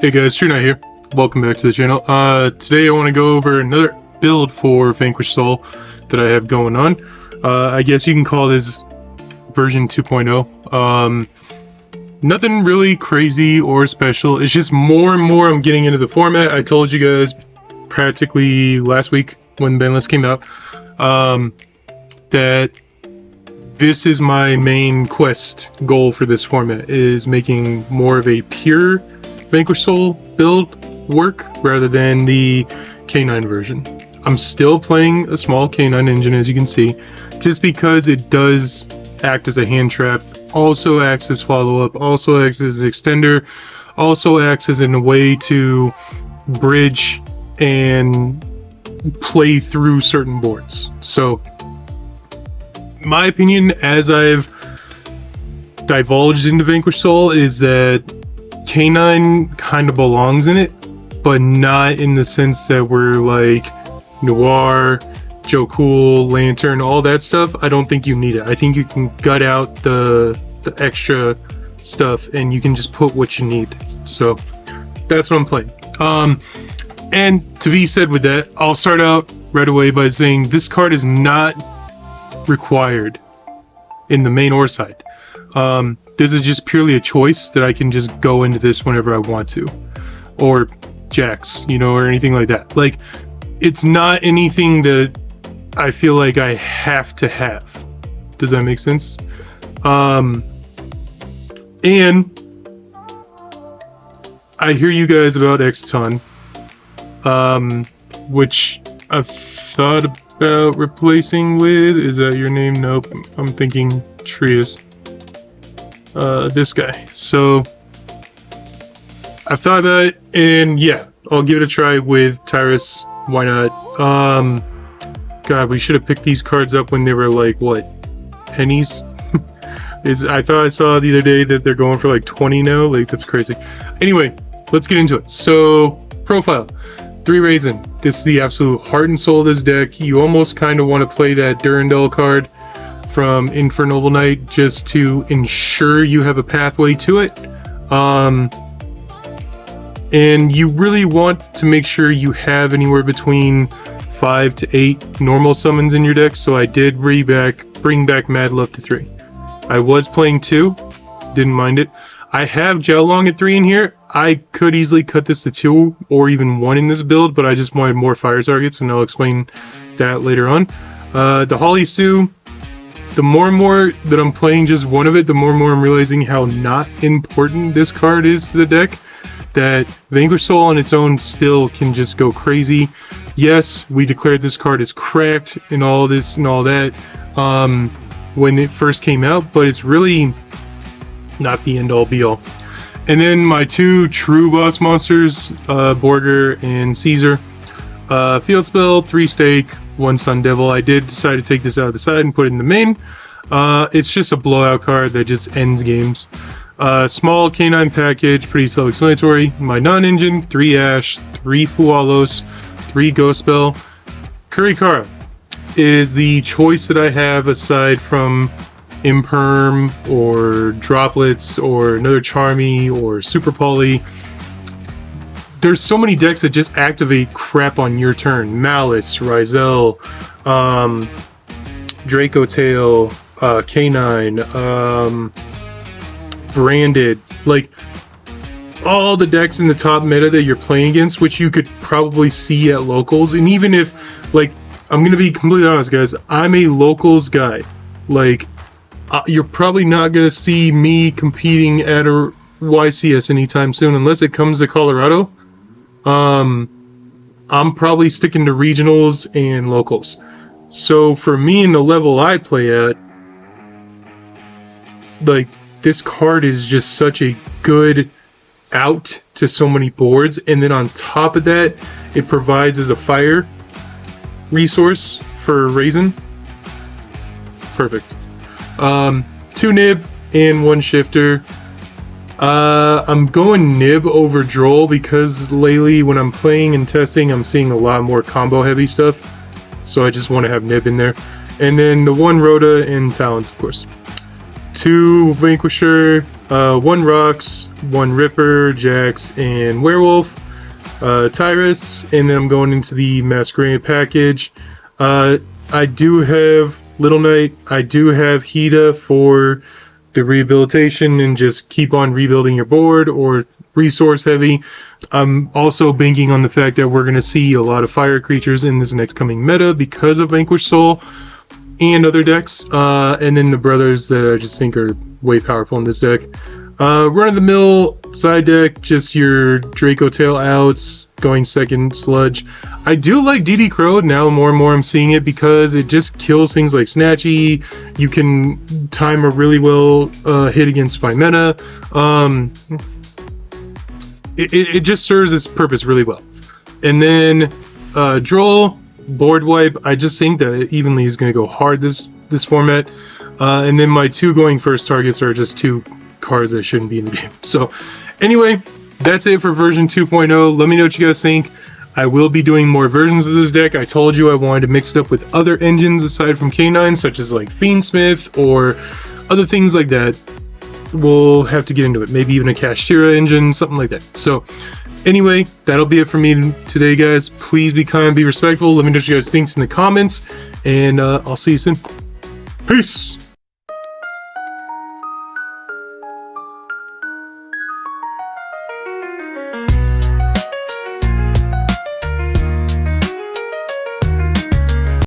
Hey guys, TrueKnight here. Welcome back to the channel. Today I want to go over another build for Vanquish Soul that I have going on. I guess you can call this version 2.0. Nothing really crazy or special. It's just more and more I'm getting into the format. I told you guys practically last week when Banlist came out that this is my main quest goal for this format, is making more of a pure Vanquish Soul build work rather than the K9 version. I'm still playing a small K9 engine, as you can see, just because it does act as a hand trap, also acts as follow-up, also acts as an extender, also acts as a way to bridge and play through certain boards. So my opinion, as I've divulged into Vanquish Soul, is that K9 kind of belongs in it, but not in the sense that we're like Noir, Joe Cool, Lantern, all that stuff. I don't think you need it. I think you can gut out the extra stuff and you can just put what you need. So that's what I'm playing. And to be said with that, I'll start out right away by saying this card is not required in the main or side. This is just purely a choice that I can just go into this whenever I want to, or Jax, you know, or anything like that. Like, it's not anything that I feel like I have to have. Does that make sense? And I hear you guys about Exton, which I've thought about replacing with. Is that your name? Nope. I'm thinking Trius. This guy. So I've thought about it, and yeah, I'll give it a try with Tyrus. Why not? God, we should have picked these cards up when they were like, what, pennies? I thought I saw the other day that they're going for like 20 now. Like, that's crazy. Anyway, let's get into it. So, profile. 3 Raisin. This is the absolute heart and soul of this deck. You almost kind of want to play that Durandal card from Infernal Knight just to ensure you have a pathway to it. And you really want to make sure you have anywhere between 5 to 8 normal summons in your deck. So I did bring back Mad Love to 3. I was playing 2, didn't mind it. I have Jiaolong at 3 in here. I could easily cut this to 2 or even 1 in this build, but I just wanted more fire targets, and I'll explain that later on. The Holly Sue, the more and more that I'm playing just one of it, the more and more I'm realizing how not important this card is to the deck. That Vanquish Soul on its own still can just go crazy. Yes, we declared this card as cracked and all this and all that when it first came out, but it's really not the end all be all. And then my 2 true boss monsters, Borger and Caesar. Field spell, 3 stake, 1 Sun Devil. I did decide to take this out of the side and put it in the main. It's just a blowout card that just ends games. Small K9 package, pretty self-explanatory. My non-engine, 3 Ash, 3 Fualos, 3 Ghost Spell. Kurikara is the choice that I have aside from Imperm or Droplets or another Charmy or Super Poly. There's so many decks that just activate crap on your turn. Malice, Ryzel, Draco Tail, K9, Branded, like all the decks in the top meta that you're playing against, which you could probably see at locals. And even if, like, I'm gonna be completely honest, guys, I'm a locals guy. Like, you're probably not gonna see me competing at a YCS anytime soon unless it comes to Colorado. I'm probably sticking to regionals and locals. So for me and the level I play at, like, this card is just such a good out to so many boards, and then on top of that, it provides as a fire resource for Raisin. Perfect. 2 Nib and 1 Shifter. I'm going Nib over Droll because lately when I'm playing and testing, I'm seeing a lot more combo heavy stuff, so I just want to have Nib in there. And then the 1 Rhoda and Talons, of course. 2 Vanquisher, 1 Rocks, 1 Ripper, Jax, and Werewolf, Tyrus, and then I'm going into the Masquerade package. I do have Little Knight, I do have Hida for the rehabilitation and just keep on rebuilding your board, or resource heavy. I'm also banking on the fact that we're going to see a lot of fire creatures in this next coming meta because of Vanquish Soul and other decks, and then the brothers that I just think are way powerful in this deck. Run-of-the-mill side deck, just your Draco Tail outs, going second Sludge. I do like DD Crow now, more and more I'm seeing it, because it just kills things like Snatchy. You can time a really well hit against Vimena. It just serves its purpose really well. And then Droll, Board Wipe, I just think that Evenly is going to go hard this format. And then my 2 going first targets are just 2 cards that shouldn't be in the game. So anyway, that's it for version 2.0. Let me know what you guys think. I will be doing more versions of this deck. I told you I wanted to mix it up with other engines aside from K9, such as like Fiendsmith or other things like that. We'll have to get into it. Maybe even a Kashtira engine, something like that. So anyway, that'll be it for me today, guys. Please be kind, be respectful. Let me know what you guys think in the comments, and I'll see you soon. Peace!